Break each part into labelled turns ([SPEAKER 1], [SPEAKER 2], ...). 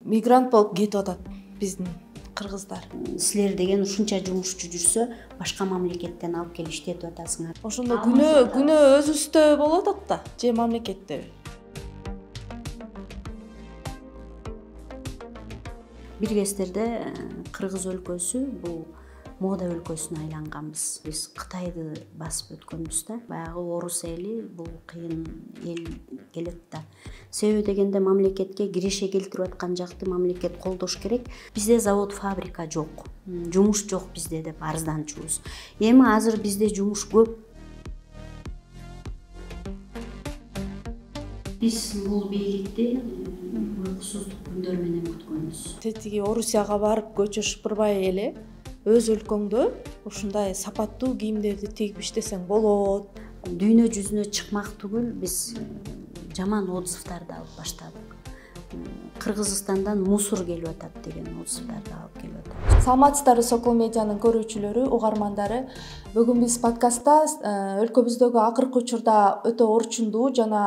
[SPEAKER 1] мигрант болуп кетип атат биздин кыргыздар.
[SPEAKER 2] Силер деген ушунча жумушчу жүрсө, башка мамлекеттен алып келип иштетип атасыңар.
[SPEAKER 1] Ошондо күнөө өзүбүздө болуп атат да, же мамлекетте.
[SPEAKER 2] Бир кездерде Кыргыз өлкөсү бул мода өлкөсүнө айланганбыз. Биз Кытайды басып өткөнбүз да. Баягы орус эли бул кыйын эл келет да. Себеби дегенде мамлекетке киреше келтирип аткан жакты мамлекет колдош керек. Бизде завод, фабрика жок. Жумуш жок бизде деп арызданчубуз. Эми азыр бизде жумуш көп. Биз бул бийликти уйкусуздук күндөр менен күткөнбүз.
[SPEAKER 1] Тетиги Орусияга барып көчө шыпырбай эле өз өлкөңдө ушундай сапаттуу кийимдерди тигип иштесең болот.
[SPEAKER 2] Дүйнө жүзүнө чыкмак түгүл биз жаман отзывдарды алып баштадык. Кыргызстандан мусор келип атат деген отзывдарды алып келип атат.
[SPEAKER 1] Саламатсыздарбы Сокол медианын көрүүчүлөрү, угармандары. Бүгүн биз подкастта өлкөбүздөгү акыркы учурда өтө орчундуу жана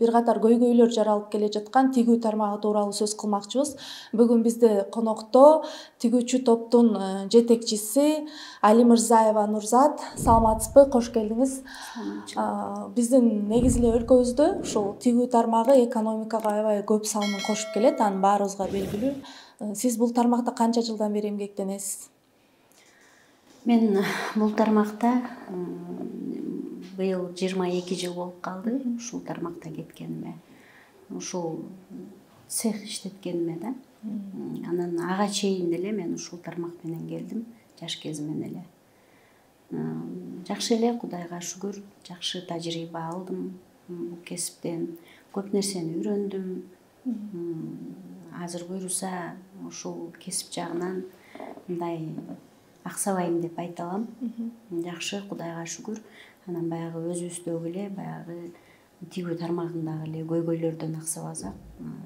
[SPEAKER 1] бир катар көйгөйлөр жаралып келе жаткан тигүү тармагы тууралуу сөз кылмакчыбыз. Бүгүн бизде конокто тигүүчү топтун жетекчиси Али Мырзаева Нурзат. Саламатсызбы? Кош келдиңиз. Биздин негизи эле өлкөбүздө ушул тигүү тармагы экономикага аябай көп салымын кошуп келет, анын баарыбызга белгилүү. Сиз бул тармакта канча жылдан бери эмгектенесиз?
[SPEAKER 2] Мен бул тармакта быйыл 22 жыл болуп калды. Ушул тармакта кеткениме. Ушул цех иштеткениме да. Анан ага чейин деле мен ушул тармак менен келдим, жаш кезимден эле. Жакшы эле, Кудайга шүгүр, жакшы тажрыйба алдым. Бул кесиптен көп нерсени үйрөндүм. Азыр буйруса ушул кесип жагынан мындай аксабайм деп айта алам. Жакшы, Кудайга шүгүр. Анан баягы өзүбүздөгү эле баягы тигүү тармагындагы эле көйгөйлөрдөн аксабасак,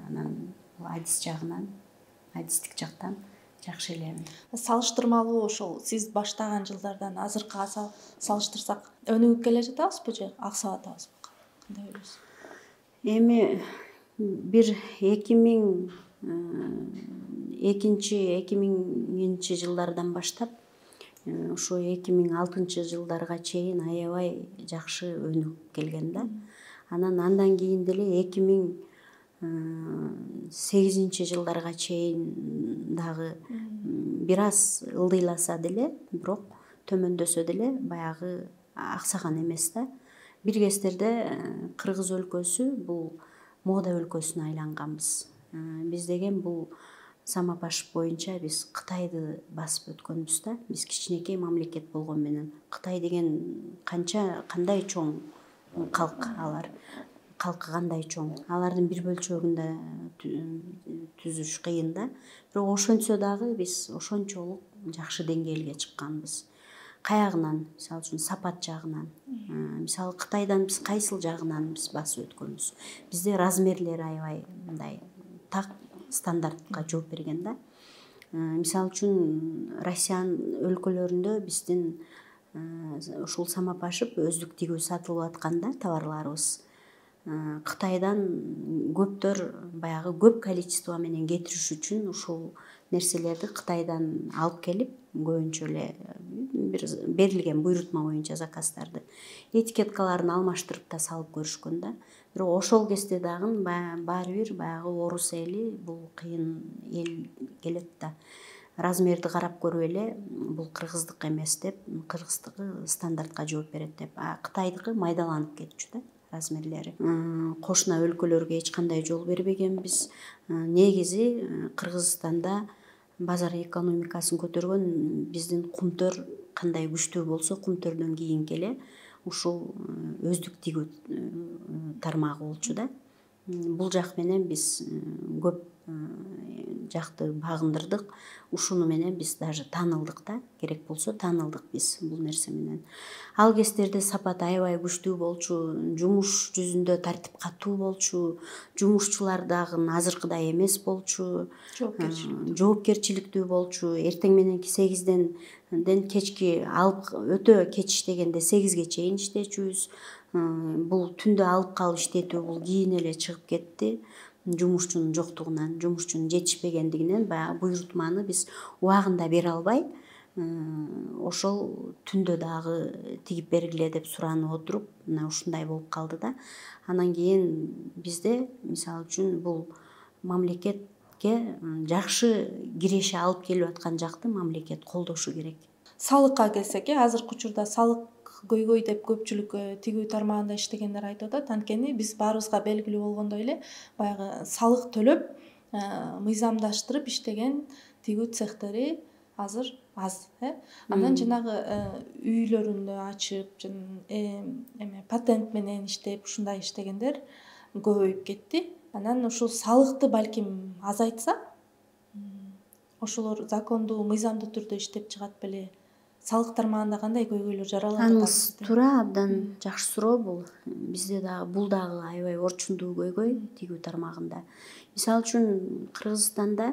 [SPEAKER 2] анан адис жагынан, адистик жактан жакшы эле.
[SPEAKER 1] Салыштырмалуу ошол сиз баштаган жылдардан азыркыга салыштырсак өнүгүп келе жатабызбы же аксап атабызбы? Кандай ойлойсуз?
[SPEAKER 2] Эми бир 2000-2000 жылдардан баштап ушу 2006 жылдарга чейин аябай жакшы өнүгүп келген да. Андан кийин деле 2008 жылдарга чейин дагы бир аз ылдыйласа деле, бирок төмөндөсө деле баягы аксаган эмес да. Бир кездерде Кыргыз өлкөсү бул мода өлкөсүнө айланганбыз. Биз деген бул самопаш боюнча биз Кытайды басып өткөнбүз да. Биз кичинекей мамлекет болгон менен Кытай деген кандай чоң калк алар. Калкы кандай чоң. Алардын бир бөлчөгүндө түзүш кыйын да. Бирок ошентсе дагы биз ошончолук жакшы деңгээлге чыкканбыз. Каягынан, мисалы үчүн сапат жагынан. Мисалы Кытайдан биз кайсыл жагынан биз басып өткөнбүз. Бизде размерлери аябай мындай так стандартка жооп берген да. Мисалы үчүн Россиянын өлкөлөрүндө биздин ушул самопашып өздүк тигүү сатылып атканда товарларыбыз Кытайдан көптөр баягы көп количество менен кетириш үчүн ушул нерселерди Кытайдан алып келип, көбүнчө эле бир берилген буйрутма боюнча заказдарды этикеткаларын алмаштырып да салып көрүшкөн да. Бирок ошол кезде дагы баары бир баягы орус эли бул кыйын эл келет да. Размерди карап көрүп эле бул кыргыздык эмес деп, кыргыздыкы стандартка жооп берет деп, Кытайдыкы майдаланып кетчү да размерлери. Кошуна өлкөлөргө эч кандай жол бербегенбиз. Негизи Кыргызстанда базар экономикасын көтөргөн биздин кумтөр кандай күчтүү болсо, кумтөрдөн кийинки эле ушул өздүк тигүү тармагы болчу да. Бул жак менен биз көп жакты багындырдык. Ушуну менен биз даже таанылдык да. Керек болсо таанылдык биз бул нерсе менен. Ал кездерде сапат аябай күчтүү болчу, жумуш жүзүндө тартип катуу болчу, жумушчулар дагы азыркыдай эмес болчу, жоопкерчиликтүү болчу. Эртең мененки 8ден кечки алып өтө кеч иштегенде 8ге чейин иштечүбүз. Бул түндө алып калып иштетүү бул кийин эле чыгып кетти. жумушчунун жоктугунан, жумушчунун жетишпегендигинен баягы буйрутманы биз убагында бере албай, ошол түндө дагы тигип бергиле деп суранып отуруп, мына ушундай болуп калды да. Анан кийин бизде мисалы үчүн бул мамлекетке жакшы киреше алып келип аткан жакты мамлекет колдошу керек.
[SPEAKER 1] Салыкка келсек, азыркы учурда салык көйгөй деп көпчүлүк тигүү тармагында иштегендер айтып атат. Анткени биз баарыбызга белгилүү болгондой эле баягы салык төлөп мыйзамдаштырып иштеген тигүү цехтери азыр аз. Анан жанагы үйлөрүндө ачып, патент менен иштеп, ушундай иштегендер көбөйүп кетти. Анан ушул салыкты балким азайтса, ошолор закондуу, мыйзамдуу түрдө иштеп чыгат беле? Салык тармагында кандай көйгөйлөр жаралып атат?
[SPEAKER 2] Аныңыз туура, абдан жакшы суроо бул. Бизде дагы бул дагы аябай орчундуу көйгөй тигүү тармагында. Мисалы үчүн Кыргызстанда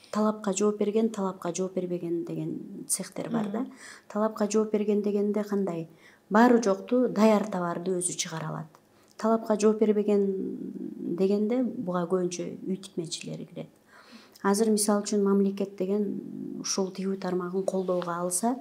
[SPEAKER 2] талапка жооп берген, талапка жооп бербеген деген цехтер бар да. Талапка жооп берген дегенде кандай? Баары жокту даяр товарды өзү чыгара алат. Талапка жооп бербеген дегенде буга көбүнчө үй тикмечилери кирет. Азыр мисалы үчүн мамлекет деген ушул тигүү тармагын колдоого алса,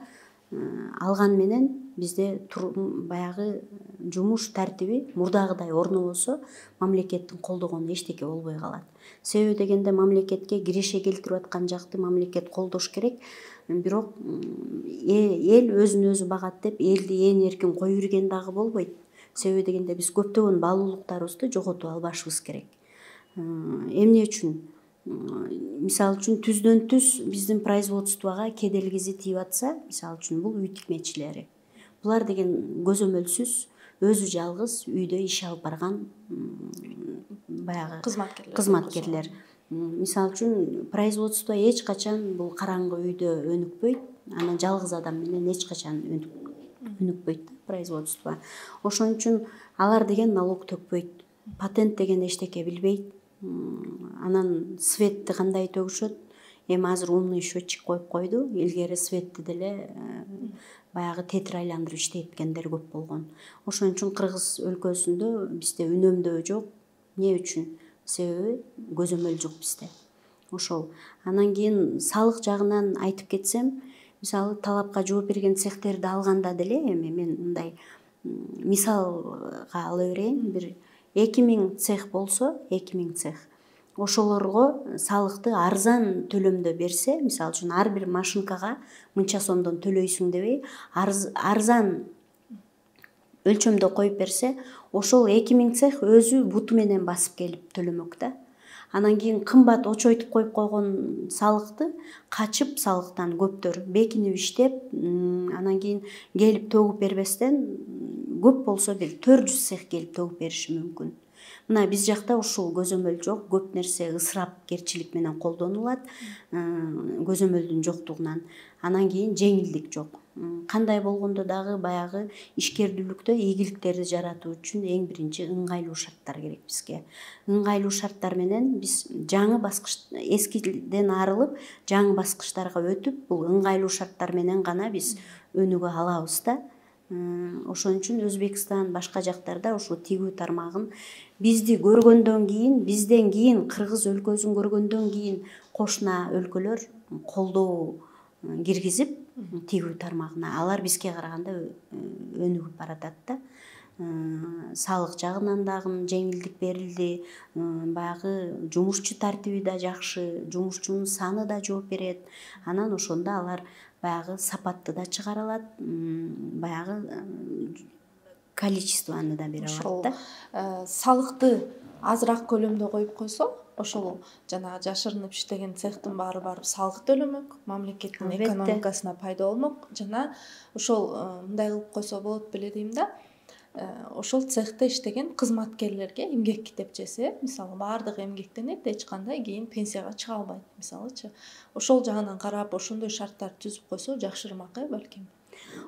[SPEAKER 2] алган менен бизде баягы жумуш тартиби мурдагыдай орнобосо, мамлекеттин колдогону эчтеке болбой калат. Себеби дегенде мамлекетке киреше келтирип аткан жакты мамлекет колдош керек. Бирок эл өзүн өзү багат деп элди ээн эркин кое берген дагы болбойт. Себеби дегенде биз көптөгөн баалуулуктарыбызды жоготуп албашыбыз керек. Эмне үчүн? Мисалы үчүн түздөн түз биздин производствого кедерги тийип атса, мисалы үчүн бул үй тикмечилери. Булар деген көзөмөлсүз өзү жалгыз үйдө иш алып барган баягы кызматкерлер. Мисалы үчүн производство эч качан бул караңгы үйдө өнүкпөйт. Анан жалгыз адам менен эч качан өнүкпөйт производство. Ошон үчүн алар деген налог төкпөйт. Патент деген эчтеке билбейт. Анан светти кандай төгүшөт? Эми азыр умный счетчик коюп койду. Илгери светти деле баягы тетир айландырып иштеткендер көп болгон. Ошон үчүн Кыргыз өлкөсүндө бизде үнөмдөө жок. Эмне үчүн? Себеби көзөмөл жок бизде. Ошол. Анан кийин салык жагынан айтып кетсем, мисалы талапка жооп берген цехтерди алганда деле эми мен мындай мисалга ала берейин. Бир 2000 цех болсо, 2000 цех. Ошолорго салыкты арзан төлөмдө берсе, мисалы үчүн ар бир машинкага мынча сомдон төлөйсүң дебей, арзан өлчөмдө коюп берсе, ошол 2000 цех өзү буту менен басып келип төлөмөк да. Анан кийин кымбат очойтуп коюп койгон салыкты качып салыктан көптөр бекинип иштеп, анан кийин келип төгүп бербестен көп болсо бир 400 цех келип төгүп бериши мүмкүн. Мына биз жакта ушул көзөмөл жок, көп нерсе ысырапкерчилик менен колдонулат, көзөмөлдүн жоктугунан. Анан кийин жеңилдик жок. Кандай болгондо дагы баягы ишкердүүлүктө ийгиликтерди жаратуу үчүн эң биринчи ыңгайлуу шарттар керек бизге. Ыңгайлуу шарттар менен биз жаңы баскыч, эскиден арылып, жаңы баскычтарга өтүп, бул ыңгайлуу шарттар менен гана биз өнүгө алабыз да. Ошон үчүн Өзбекстан, башка жактарда ушул тигүү тармагын бизди көргөндөн кийин, бизден кийин Кыргыз өлкөсүн көргөндөн кийин кошуна өлкөлөр колдоо киргизип тигүү тармагына, алар бизге караганда өнүгүп баратат да. Салык жагынан дагы жеңилдик берилди, баягы жумушчу тартиби да жакшы, жумушчунун саны да жооп берет. Анан ошондо алар баягы сапатты да чыгара алат, баягы количествоны да бере алат да.
[SPEAKER 1] Салыкты азыраак көлөмдө коюп койсо, ошол жанагы жашырынып иштеген цехтин баары барып салык төлөмөк, мамлекеттин экономикасына пайда болмок. Жана ошол мындай кылып койсо болот беле дейм да. Ошол цехте иштеген кызматкерлерге эмгек китепчеси, мисалы баардыгы эмгектенет, эч кандай кийин пенсияга чыга албайт, мисалычы. Ошол жагынан карап, ошондой шарттар түзүп койсо жакшырмак балким.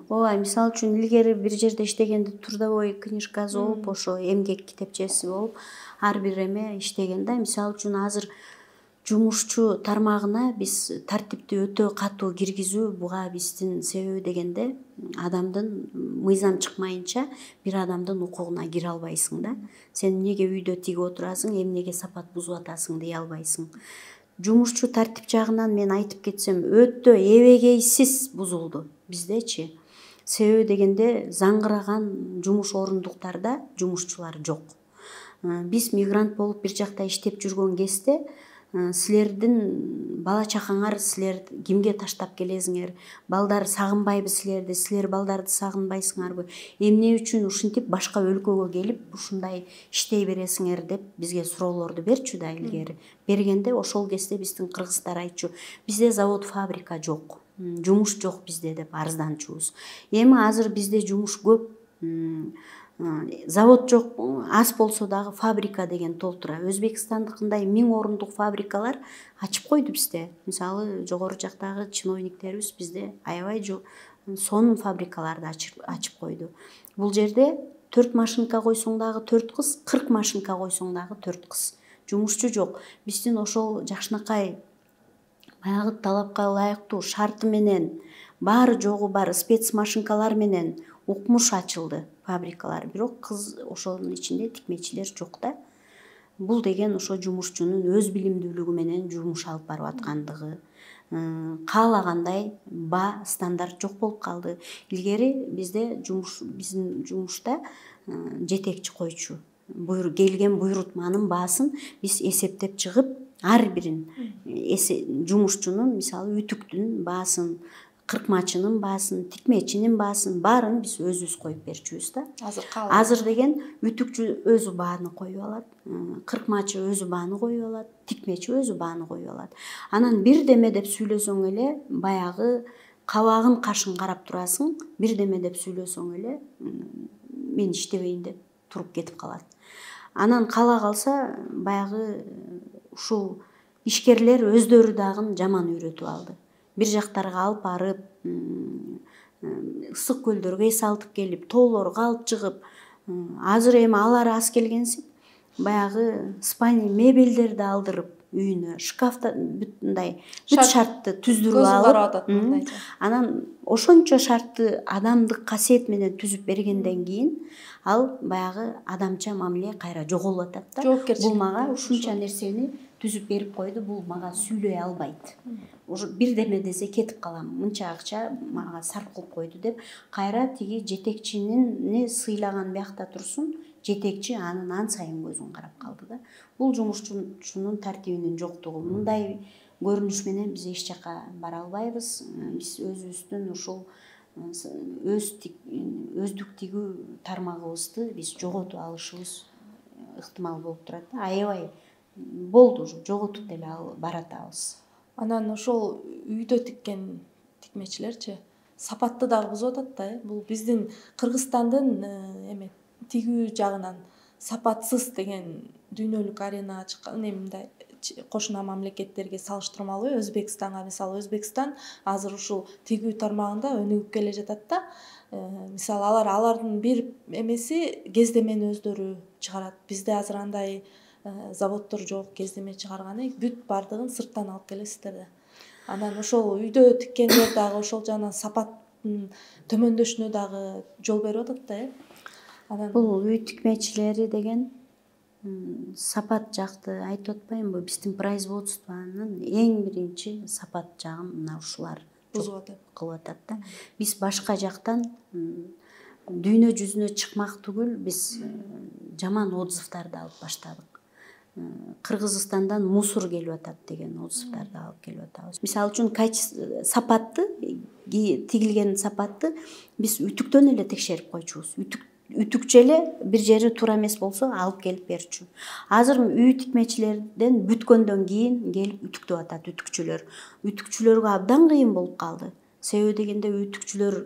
[SPEAKER 2] Ооба, мисалы үчүн илгери бир жерде иштегенде трудовой книжкасы болуп, ошо эмгек китепчеси болуп, ар бир эме иштеген да. Мисалы үчүн азыр жумушчу тармагына биз тартипти өтө катуу киргизүү, буга биздин себеби дегенде адамдын мыйзам чыкмайынча бир адамдын укугуна кире албайсың да. Сен эмнеге үйдө тигип отурасың, эмнеге сапат бузуп атасың дей албайсың. Жумушчу тартип жагынан мен айтып кетсем өтө эбегейсиз бузулду биздечи. Себеби дегенде заңгыраган жумуш орундуктарда жумушчулар жок. Биз мигрант болуп бир жакта иштеп жүргөн кезде силердин бала чакаңар силер кимге таштап келесиңер, балдар сагынбайбы силерди, силер балдарды сагынбайсыңарбы, эмне үчүн ушинтип башка өлкөгө келип ушундай иштей бересиңер деп бизге суроолорду берчү да илгери. Бергенде ошол кезде биздин кыргыздар айтчу, бизде завод фабрика жок, жумуш жок бизде деп арызданчубуз. Эми азыр бизде жумуш көп, завод жок, аз болсо дагы фабрика деген толтура. Өзбекстандыкындай 1000 орундук фабрикалар ачып койду бизде. Мисалы, жогору жактагы чиновниктерибиз бизде аябай сонун фабрикаларды ачып койду. Бул жерде 4 машинка койсоң дагы 4 кыз, 40 машинка койсоң дагы 4 кыз. Жумушчу жок. Биздин ошол жакшынакай баягы талапка ылайыктуу шарты менен баары жогу бар спецмашинкалар менен укмуш ачылды фабрикалар, бирок кыз ошонун ичинде тикмечилер жок да. Бул деген ошо жумушчунун өз билимдүүлүгү менен жумуш алып барып аткандыгы, каалагандай баа стандарт жок болуп калды. Илгери бизде биздин жумушта жетекчи койчу. Келген буйрутманын баасын биз эсептеп чыгып, ар бирин жумушчунун, мисалы, ütүктүн баасын, кыркмачынын баасын, тикмечинин баасын баарын биз өзүбүз коюп берчүбүз да. Азыр деген ütүкчү өзү бааны коюп алат, кыркмачы өзү бааны коюп алат, тикмечи өзү бааны коюп алат. Анан бирдеме деп сүйлөсөң эле баягы кабагын кашын карап турасың, бирдеме деп сүйлөсөң эле мен иштебейин деп туруп кетип калат. Анан кала калса баягы ушул ишкерлер өздөрү дагы жаман үйрөтүп алды. Бир жактарга алып барып, ысык көлдөргө эсалтып келип, тоолорго алып чыгып, азыр эми алар аз келгенсип, баягы спальный мебелдерди алдырып үйүнө, шкафта мындай бүт шартты түздүрүп алып, анан ошончо шартты адамдык касиет менен түзүп бергенден кийин ал баягы адамча мамиле кайра жоголуп атат да. Бул мага ушунча нерсени түзүп берип койду, бул мага сүйлөй албайт. Уже бирдеме десе кетип калам, мынча акча мага сарп кылып койду деп кайра тиги жетекчини сыйлаган биякта турсун, жетекчи анын ан сайын көзүн карап калды да. Бул жумушчунун тартибинин жоктугу. Мындай көрүнүш менен биз эч жака бара албайбыз. Биз өзүбүздүн ушул өздүктүгү тармагыбызды биз жоготуп алышыбыз ыктымал болуп турат да. Аябай болду уже, жоготуп деле баратабыз.
[SPEAKER 1] Анан ошол үйдө тиккен тикмечилерчи сапатты дагы бузуп атат да. Бул биздин Кыргызстандын эме тигүү жагынан сапатсыз деген дүйнөлүк аренага чыккан мындай кошуна мамлекеттерге салыштырмалуу. Өзбекстанга, мисалы, Өзбекстан азыр ушул тигүү тармагында өнүгүп келе жатат да. Мисалы, алардын бир эмеси кездемени өздөрү чыгарат. Бизде азыр андай заводдор жок, кездеме чыгарганы бүт бардыгын сырттан алып келесиздер да. Анан ошол үйдө тиккендер дагы ошол жагынан сапаттын төмөндөшүнө дагы жол берип атат да. Анан
[SPEAKER 2] бул үй тикмечилери деген сапат жакты айтып атпаймынбы? Биздин производствонун эң биринчи сапат жагын мына ушулар бузуп атат да. Биз башка жактан дүйнө жүзүнө чыкмак түгүл, биз жаман отзывдарды алып баштадык. Кыргызстандан мусор келип атат деген отзывдарды алып келип атабыз. Мисалы үчүн сапатты, тигилген сапатты биз ütүктөн эле текшерип койчубуз. Ütүкчү эле бир жери туура эмес болсо алып келип берчү. Азыр үй тикмечилерден бүткөндөн кийин келип ütүктөп атат ütүкчүлөр. Ütүкчүлөргө абдан кыйын болуп калды. Себеби дегенде ütүкчүлөр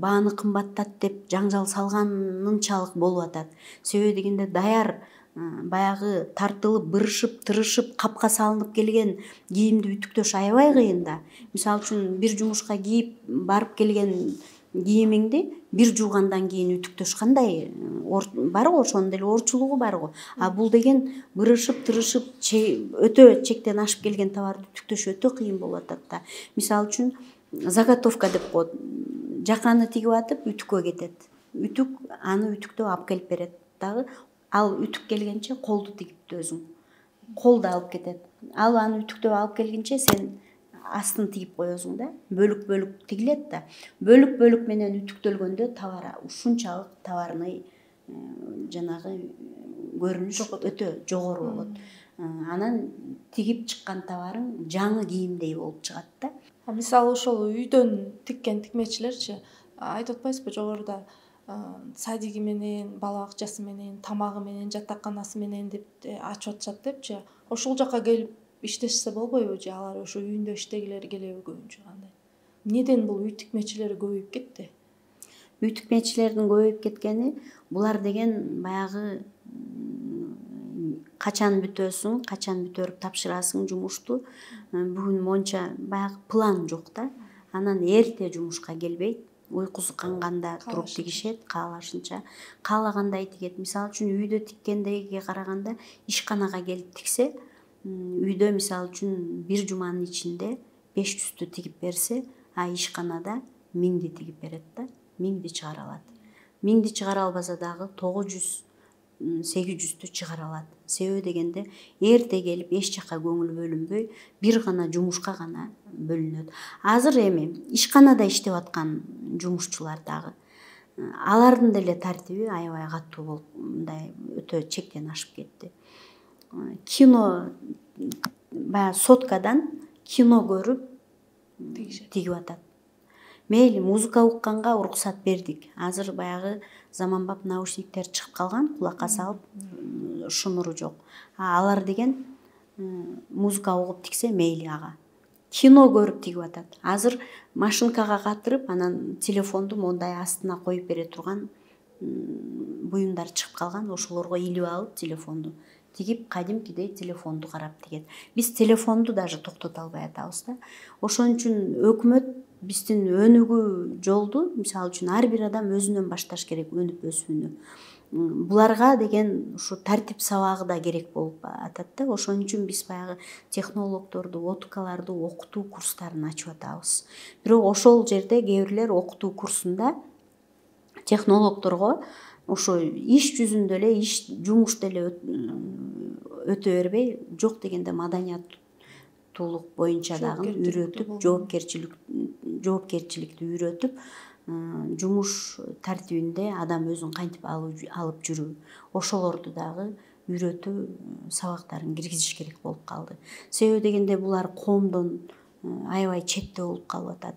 [SPEAKER 2] бааны кымбаттат деп жаңжал салганынчалык болуп атат. Себеби дегенде даяр баягы тартылып, бырышып, тырышып, капка салынып келген кийимди ütүктөш аябай кыйын да. Мисалы үчүн бир жумушка кийип барып келген кийимиңди бир жуугандан кийин үтүктөш кандай бар го, ошонун деле оорчулугу бар го. А бул деген бырышып тырышып өтө чектен ашып келген товарды үтүктөш өтө кыйын болуп атат да. Мисалы үчүн заготовка деп коет. Жаканы тигип атып үтүккө кетет. Үтүк аны үтүктөп алып келип берет дагы. Ал үтүк келгенче колду тигипти өзүң. Колду алып кетет. Ал аны үтүктөп алып келгенче сен астын тигип коесуң да. Бөлүк тигилет да. Бөлүк менен үтүктөлгөндө товар ушунчалык товарный жанагы көрүнүш өтө жогору болот. Анан тигип чыккан товарың жаңы кийимдей болуп чыгат да.
[SPEAKER 1] Мисалы ошол үйдөн тиккен тикмечилерчи айтып атпайсызбы жогоруда садиги менен, бала бакчасы менен, тамагы менен, жатаканасы менен деп ачып атышат депчи. Ошол жака келип иштешсе болбойбу же алар ошо үйүндө иштегилери келеби көбүнчө кандай? Эмнеден бул үй тикмечилери көбөйүп кетти?
[SPEAKER 2] Үй тикмечилердин көбөйүп кеткени булар деген баягы качан бүтөсүң, качан бүтөрүп тапшырасың жумушту. Бүгүн монча баягы план жок да. Анан эрте жумушка келбейт. Уйкусу канганда туруп тигишет, каалашынча. Каалагандай тигет. Мисалы үчүн үйдө тиккендеге караганда ишканага келип тиксе, үйдө мисалы үчүн бир жуманын ичинде 500тү тигип берсе, а ишканада 1000ди тигип берет да. 1000ди чыгара алат. 1000ди чыгара албаса дагы 900 800тү чыгара алат. Себеби дегенде эрте келип эч жака көңүл бөлүнбөй, бир гана жумушка гана бөлүнөт. Азыр эми ишканада иштеп аткан жумушчулар дагы алардын деле тартиби аябай катуу болуп, мындай өтө чектен ашып кетти. Кино баягы соткадан кино көрүп тигип атат. Мейли музыка укканга уруксат бердик. Азыр баягы заманбап наушниктер чыгып калган, кулакка салып шунуру жок. Алар деген музыка угуп тиксе мейли ага. Кино көрүп тигип атат. Азыр машинкага катырып, анан телефонду мондай астына коюп бере турган буюмдар чыгып калган. Ошолорго илип алып телефонду тигип, кадимкидей телефонду карап тигет. Биз телефонду даже токтото албай атабыз да. Ошон үчүн өкмөт биздин өнүгүү жолду, мисалы үчүн ар бир адам өзүнөн башташ керек, өнүп өсүүнү. Буларга деген ушу тартип сабагы да керек болуп атат да. Ошон үчүн биз баягы технологдорду, откаларды окутуу курстарын ачып атабыз. Бирок ошол жерде кээ бирлер окутуу курсунда технологдорго ошо иш жүзүндө эле, иш жумуш деле өтө бербей, жок дегенде маданияттуулук боюнча дагы үйрөтүп, жоопкерчиликти үйрөтүп, жумуш тартибинде адам өзүн кантип алып жүрүү, ошолорду дагы үйрөтүү сабактарын киргизиш керек болуп калды. Себеби дегенде булар коомдон аябай четте болуп калып атат.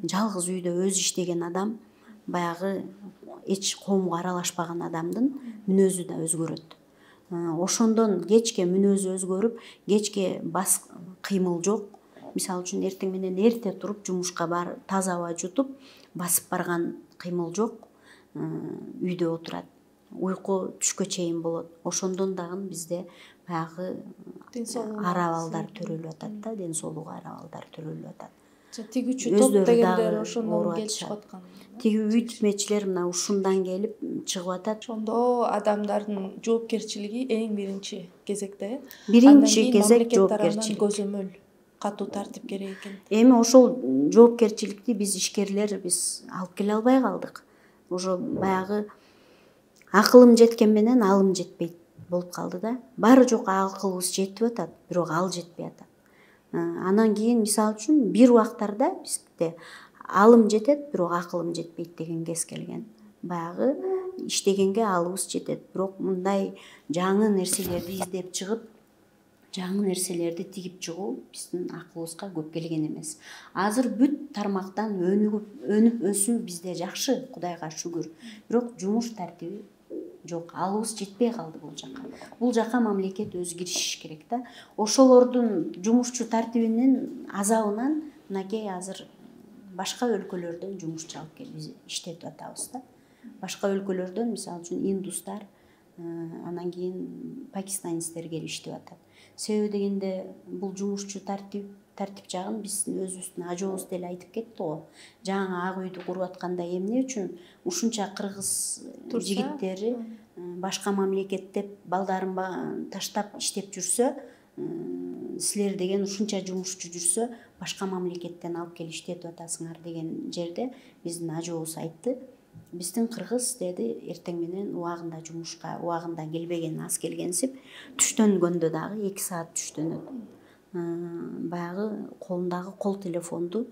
[SPEAKER 2] Жалгыз үйдө өзү иштеген адам баягы эч коомго аралашпаган адамдын мүнөзү да өзгөрөт. Ошондон кечке мүнөзү өзгөрүп, кечке бас кыймыл жок. Мисалы үчүн эртең менен эрте туруп жумушка бар, таза аба жутуп, басып барган кыймыл жок. Үйдө отурат. Уйку түшкө чейин болот. Ошондон дагы бизде баягы арабалдар төрөлүп атат да, ден соолугу арабалдар төрөлүп атат.
[SPEAKER 1] Тигүүчү топ дегендер ошондон келип чыгып аткан.
[SPEAKER 2] Тигүү үй тикмечилер мына ушундан келип чыгып атат.
[SPEAKER 1] Ошондо адамдардын жоопкерчилиги эң биринчи кезекте.
[SPEAKER 2] Биринчи кезек жоопкерчилик.
[SPEAKER 1] Көзөмөл, катуу тартип керек экен.
[SPEAKER 2] Эми ошол жоопкерчиликти биз ишкерлер алып келе албай калдык. Ошо баягы акылым жеткен менен алым жетпейт болуп калды да. Бары жок акылыбыз жетип атат, бирок ал жетпей атат. Анан кийин мисалы үчүн бир убактарда бизде алым жетет, бирок акылым жетпейт деген кез келген. Баягы иштегенге алыбыз жетет, бирок мындай жаңы нерселерди издеп чыгып, жаңы нерселерди тигип чыгуу биздин акылыбызга көп келген эмес. Азыр бүт тармактан өнүп өсүү бизде жакшы, Кудайга шүгүр. Бирок жумуш тартиби жок, алыбыз жетпей калды бул жака. Бул жака мамлекет өзү киришиш керек да. Ошолордун жумушчу тартибинин азабынан мынакей азыр башка өлкөлөрдөн жумушчу алып келип биз иштетип атабыз да. Башка өлкөлөрдөн мисалы үчүн индустар, анан кийин пакистанецтер келип иштеп атат. Себеби дегенде бул жумушчу тартип тартип жагын биздин өзүбүздүн ажообуз деле айтып кетти го. Жаңы ак үйдү куруп атканда эмне үчүн ушунча кыргыз жигиттери башка мамлекетте балдарын таштап иштеп жүрсө, силер деген ушунча жумушчу жүрсө башка мамлекеттен алып келип иштетип атасыңар деген жерде биздин ажообуз айтты. Биздин кыргыз деди эртең менен убагында жумушка убагында келбеген аз келгенсип түштөнгөндө дагы 2 саат түштөнөт. Баягы колундагы кол телефонду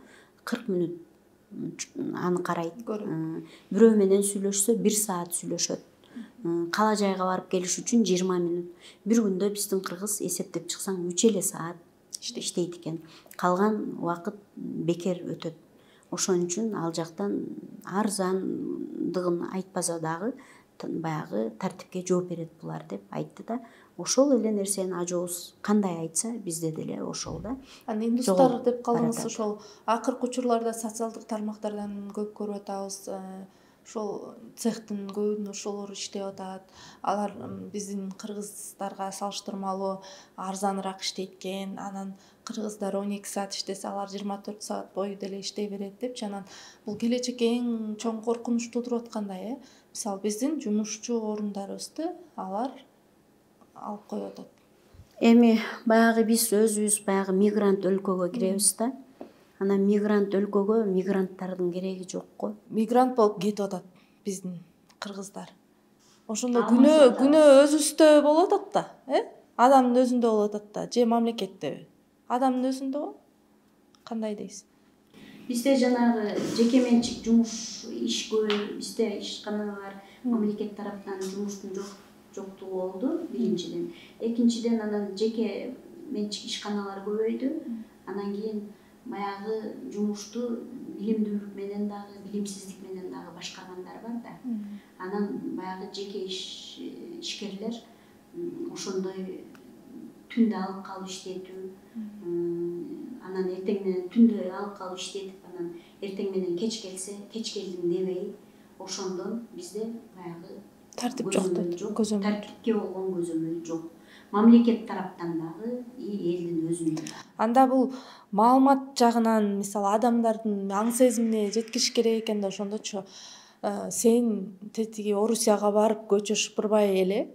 [SPEAKER 2] 40 мүнөт аны карайт. Бирөө менен сүйлөшсө 1 саат сүйлөшөт. Кала жайга барып келиш үчүн 20 мүнөт. Бир күндө биздин кыргыз эсептеп чыксаң 3 саат иштейт экен. Калган убакыт бекер өтөт. Ошон үчүн ал жактан арзандыгын айтпаса дагы баягы тартипке жооп берет булар деп айтты да. Ошол эле нерсени ажообуз кандай айтса бизде деле ошол да.
[SPEAKER 1] Аны индустар деп калдыңыз, ошол акыркы учурларда социалдык тармактардан көп көрүп атабыз. Ошол цехтин көбүн ошолор иштеп атат. Алар биздин кыргыздарга салыштырмалуу арзаныраак иштейт экен. Анан кыргыздар 12 саат иштесе, алар 24 саат бою деле иштей берет депчи. Анан бул келечекке эң чоң коркунуч туудуруп аткандай, мисалы биздин жумушчу орундарыбызды алар алып коюп атат.
[SPEAKER 2] Эми баягы биз өзүбүз баягы мигрант өлкөгө киребиз да. Анан мигрант өлкөгө мигранттардын кереги жок го.
[SPEAKER 1] Мигрант болуп кетип атат биздин кыргыздар. Ошондо күнөө өзүбүздө болуп атат да, Адамдын өзүндө болуп атат да, же мамлекеттеби? Адамдын өзүндө кандай дейсиз?
[SPEAKER 2] Бизде жанагы жеке менчик жумуш иш көп, бизде ишканалар мамлекет тараптан жумуштун жоктугу болду биринчиден. Экинчиден анан жеке менчик ишканалар көбөйдү. Анан кийин баягы жумушту билимдүүлүк менен дагы, билимсиздик менен дагы башкаргандар бар да. Анан баягы жеке ишкерлер ошондой түндө алып калып иштетүү, анан эртең менен түндө алып калып иштетип, анан эртең менен кеч келсе, кеч келдим дебей, ошондон бизде баягы
[SPEAKER 1] тартип жок деп көзөмөл.
[SPEAKER 2] Тартипке болгон көзөмөл жок. Мамлекет тараптан дагы, элдин өзүнүн.
[SPEAKER 1] Анда бул маалымат жагынан, мисалы адамдардын аң сезимине жеткириш керек экен да, ошондочу сен тетиги Орусияга барып көчө шыпырбай эле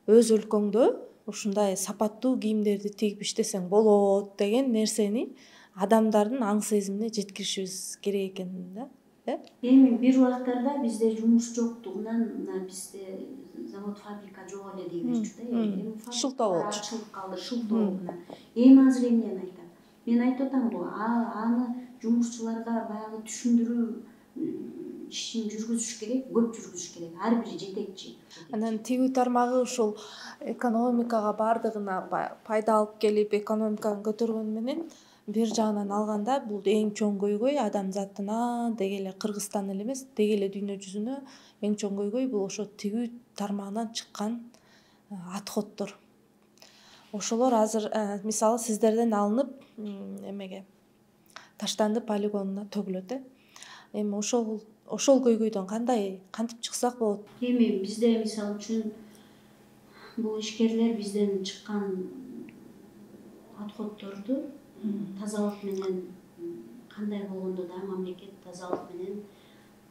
[SPEAKER 1] өз өлкөңдө ушундай сапаттуу кийимдерди тигип иштесең болот деген нерсени адамдардын аң сезимине жеткиришибиз керек экен да.
[SPEAKER 2] Эми бир убактарда бизде жумуш жоктугунан бизде завод, фабрика жок эле дей берчү да.
[SPEAKER 1] Шылтоо болчу.
[SPEAKER 2] Ачылып калды, шылтоо. Эми азыр эмнени айтам? Мен айтып атам го, аны жумушчуларга баягы түшүндүрүү ишин жүргүзүш керек, көп жүргүзүш керек, ар бир жетекчи.
[SPEAKER 1] Анан тигүү тармагы ушул экономикага бардыгына пайда алып келип, экономиканы көтөргөнү менен бир жагынан алганда бул эң чоң көйгөй адамзатына, деги эле Кыргызстан эле эмес, деги эле дүйнө жүзүнө эң чоң көйгөй бул ошо тигүү тармагынан чыккан отходдор. Ошолор азыр мисалы сиздерден алынып эмеге таштанды полигонуна төгүлөт. Эми ошол көйгөйдөн кантип чыксак болот?
[SPEAKER 2] Эми бизде мисалы үчүн бул ишкерлер бизден чыккан отходдорду тазалык менен кандай болгондо да мамлекет тазалык менен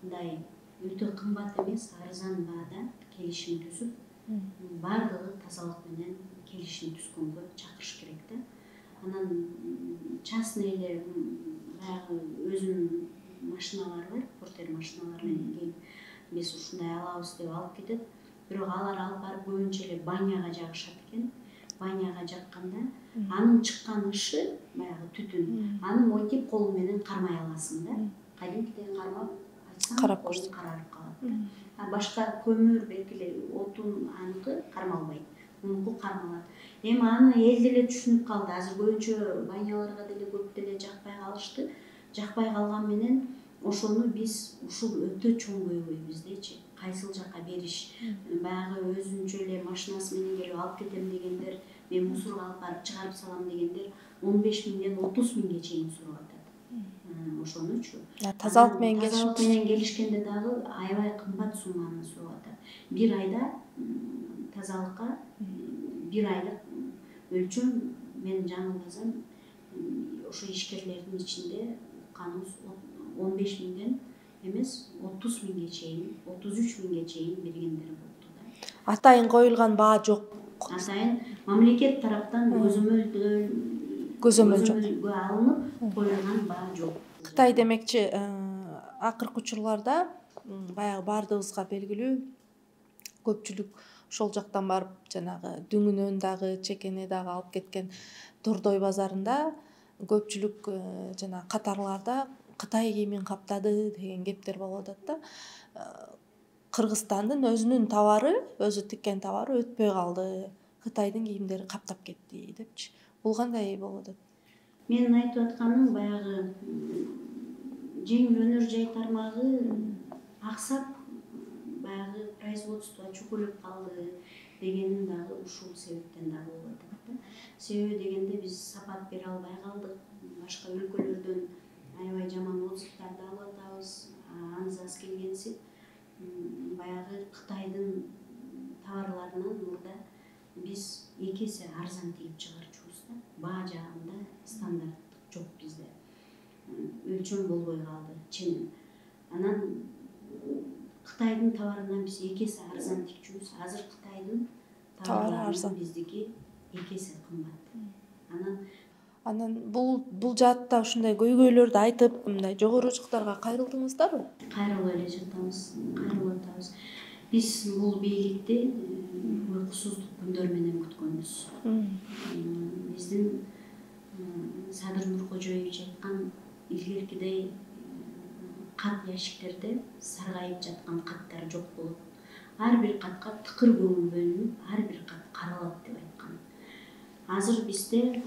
[SPEAKER 2] мындай өтө кымбат эмес, арзан баада келишим түзүп, бардыгы тазалык менен келишим түзгөнгө чакырыш керек да. Анан частный эле баягы өзүнүн машиналары бар, портер машиналары менен келип биз ушундай алабыз деп алып кетет. Бирок алар алып барып көбүнчө эле баняга жагышат экен. Баняга жакканда анын чыккан ышы, баягы түтүн, аны монтип кол менен кармай аласың да. Кадимкидей кармап айтсаң,
[SPEAKER 1] карап
[SPEAKER 2] колуң карарып калат. Башка көмүр, белгиле отун аныкы кармалбайт. Мунуку кармалат. Эми аны эл деле түшүнүп калды. Азыр көбүнчө баняларга деле көп деле жакпай калышты. Жакпай калган менен ошону биз ушул өтө чоң көйгөй биздечи. Кайсыл жакка бериш, баягы өзүнчө эле машинасы менен келип алып кетем дегендер, мен мусорго алып барып чыгарып салам дегендер 15 миңден 30 миңге чейин сурап атат. Ошонучу.
[SPEAKER 1] Тазалык менен
[SPEAKER 2] келишкенде дагы аябай кымбат сумманы сурап атат. Бир айда тазалыкка бир айлык өлчөм, мен жаңылбасам ошо ишкерлердин ичинде канус 15 миңден эмес 30 миңге чейин, 33 миңге чейин бергендер болду да.
[SPEAKER 1] Атайын коюлган баа жок.
[SPEAKER 2] Атайын мамлекет тараптан көзөмөлгө алынып коюлган баа жок.
[SPEAKER 1] Кытай демекчи акыркы учурларда баягы баардыгыбызга белгилүү көпчүлүк ошол жактан барып жанагы дүңүнөн дагы чекени дагы алып кеткен Тордой базарында көпчүлүк жана катарларда Кытай кийимин каптады деген кептер болуп атат да. Кыргызстандын өзүнүн товары, өзү тиккен товары өтпөй калды. Кытайдын кийимдери каптап кетти депчи. Бул кандай болуп атат?
[SPEAKER 2] Менин айтып атканым баягы жеңил өнөр жай тармагы аксап, баягы производство чөкөлөп калды дегенин дагы ушул себептен дагы болуп атат да. Себеби дегенде биз сапат бере албай калдык. Башка өлкөлөрдөн аябай жаман отзывдарды алып атабыз. Анзас келгенсип баягы Кытайдын товарларынан мурда биз 2 эсе арзан тигип чыгарчубуз да. Баа жагында стандарт жок бизде. Өлчөм болбой калды, ченем. Анан Кытайдын товарынан биз 2 эсе арзан тикчүбүз. Азыр Кытайдын товары арзан, биздики 2 эсе кымбат.
[SPEAKER 1] Анан бул жаатта ушундай көйгөйлөрдү айтып, мындай жогору жактарга кайрылдыңыздарбы?
[SPEAKER 2] Кайрылып эле жатабыз, кайрылып атабыз. Биз бул бийликти уйкусуздук күндөр менен күткөнбүз. Биздин Садыр Нуркожоевич айткан илгеркидей кат ящиктерде саргайып жаткан каттар жок болуп, ар бир катка тыкыр көңүл бөлүнүп, ар бир кат каралат деп айткан. Азыр бизде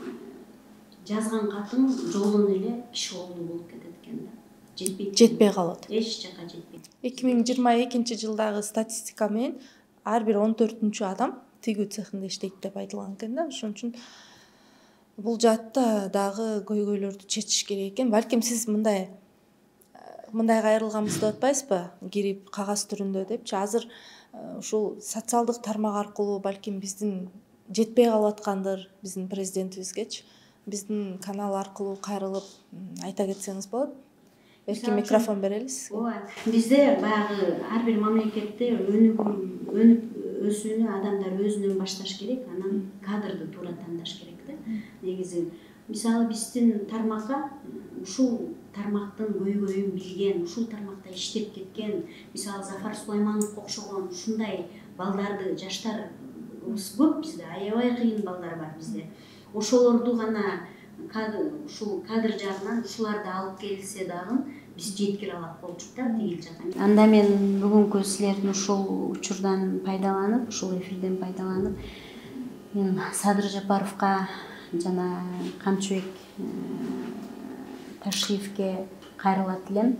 [SPEAKER 2] жазган катың жолдон эле пишолду болуп кетет экен да.
[SPEAKER 1] Жетпей калат.
[SPEAKER 2] Эч жака жетпейт.
[SPEAKER 1] 2022 жылдагы статистика менен ар бир 14-чү адам тигүү цехинде иштейт деп айтылган экен да. Ошон үчүн бул жаатта дагы көйгөйлөрдү чечиш керек экен. Балким сиз мындай кайрылганбыз деп атпайсызбы? Кирип кагаз түрүндө депчи. Азыр ушул социалдык тармак аркылуу балким биздин жетпей калып аткандыр биздин президентибизгечи. Биздин канал аркылуу кайрылып айта кетсеңиз болот. Эркин микрофон берели сизге.
[SPEAKER 2] Ооба. Бизде баягы ар бир мамлекетте өнүп өсүүнү адамдар өзүнөн башташ керек, анан кадрды туура тандаш керек да. Негизи мисалы биздин тармакка ушул тармактын көйгөйүн билген, ушул тармакта иштеп кеткен, мисалы Зафар Сулаймановго окшогон ушундай балдарды, жаштар көп бизде, аябай кыйын балдар бар бизде. Ошолорду гана ушул кадр жагынан ушуларды алып келсе дагы биз жеткире алат болчук да тигил жактан. Анда мен бүгүнкү силердин ушул учурдан пайдаланып, ушул эфирден пайдаланып, мен Садыр Жапаровго жана Камчыбек Ташиевке кайрылат элем.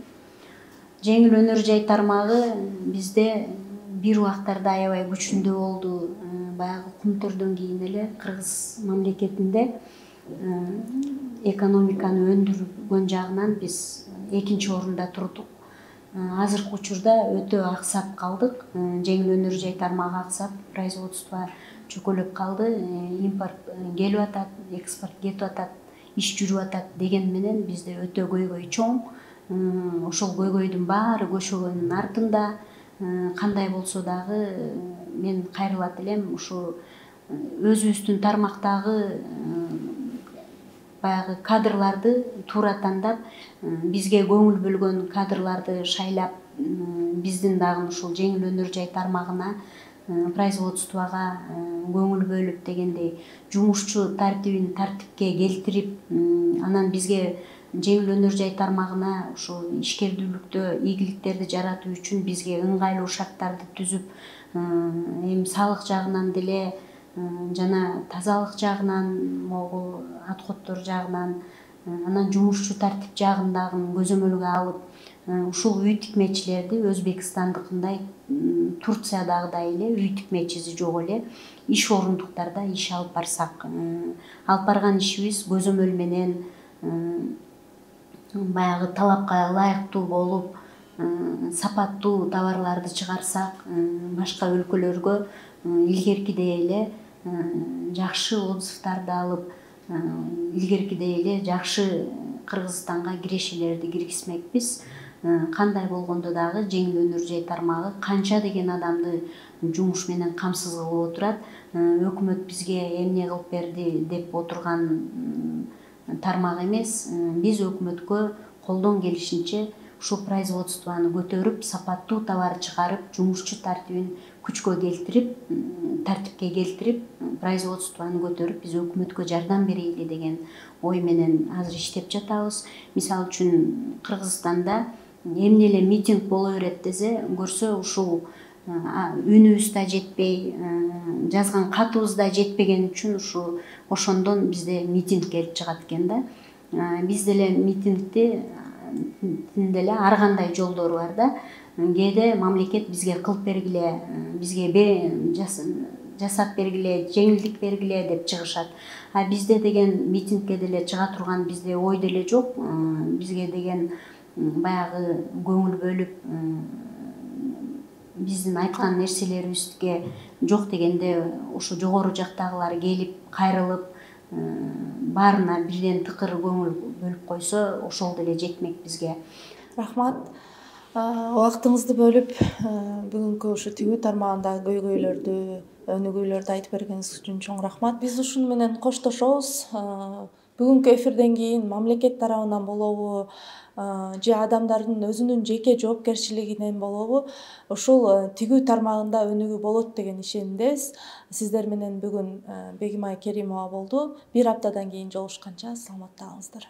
[SPEAKER 2] Жеңил өнөр жай тармагы бизде бир убактарда аябай күчүндүү болду. Баягы Кумтөрдөн кийин эле Кыргыз мамлекетинде экономиканы өндүргөн жагынан биз 2-орунда турдук. Азыркы учурда өтө аксап калдык. Жеңил өнөр жай тармагы аксап, производство чөкөлөп калды. Импорт келип атат, экспорт кетип атат, иш жүрүп атат деген менен бизде өтө көйгөй чоң. Ошол көйгөйдүн баары көчөгөнүн артында кандай болсо дагы мен кайрылат элем. Ушу өзүбүздүн тармактагы баягы кадрларды туура тандап, бизге көңүл бөлгөн кадрларды шайлап, биздин дагы ушул жеңил өнөр жай тармагына, производствого көңүл бөлүп дегендей жумушчу тартибин тартипке келтирип, анан бизге жеңил өнөр жай тармагына ушул ишкердүүлүктө ийгиликтерди жаратуу үчүн бизге ыңгайлуу шарттарды түзүп, эми салык жагынан деле жана тазалык жагынан, могу отходдор жагынан, анан жумушчу тартип жагындагы көзөмөлгө алып, ушул үй тикмечилерди Өзбекстандыкындай, Турциядагыдай эле үй тикмечиси жок эле иш орундуктарда иш алып барсак, алып барган ишибиз көзөмөл менен баягы талапка ылайыктуу болуп, сапаттуу товарларды чыгарсак, башка өлкөлөргө илгеркидей эле жакшы отзывдарды алып, илгеркидей эле жакшы Кыргызстанга кирешелерди киргизмекпиз. Кандай болгондо дагы жеңил өнөр жай тармагы канча деген адамды жумуш менен камсыз кылып отурат. Өкмөт бизге эмне кылып берди деп отурган тармак эмес. Биз өкмөткө колдон келишинче ушул производствону көтөрүп, сапаттуу товар чыгарып, жумушчу тартибин күчкө келтирип, тартипке келтирип, производствону көтөрүп, биз өкмөткө жардам берели деген ой менен азыр иштеп жатабыз. Мисалы үчүн Кыргызстанда эмне эле митинг боло берет десе, көрсө ушул үнүбүз да жетпей, жазган катыбыз да жетпеген үчүн ошондон бизде митинг келип чыгат экен да. Биз деле митингди деле ар кандай жолдору бар да. Кээде мамлекет бизге кылып бергиле, бизге жасап бергиле, жеңилдик бергиле деп чыгышат. Бизде деген митингке деле чыга турган бизде ой деле жок. Бизге деген баягы көңүл бөлүп, биздин айткан нерселерибизге жок дегенде ушу жогору жактагылар келип кайрылып, баарына бирден тыкыр көңүл бөлүп койсо, ошол деле жетмек бизге.
[SPEAKER 1] Рахмат. Убактыңызды бөлүп, бүгүнкү ушу тигүү тармагындагы көйгөйлөрдү, өнүгүүлөрдү айтып бергениңиз үчүн чоң рахмат. Биз ушуну менен коштошобуз. Бүгүнкү эфирден кийин мамлекет тарабынан болобу, же адамдардын өзүнүн жеке жоопкерчилигинен болобу, ушул тигүү тармагында өнүгүү болот деген ишенимдебиз. Сиздер менен бүгүн Бегимай Керимова болду. Бир аптадан кийин жолугушканча саламатта калыңыздар.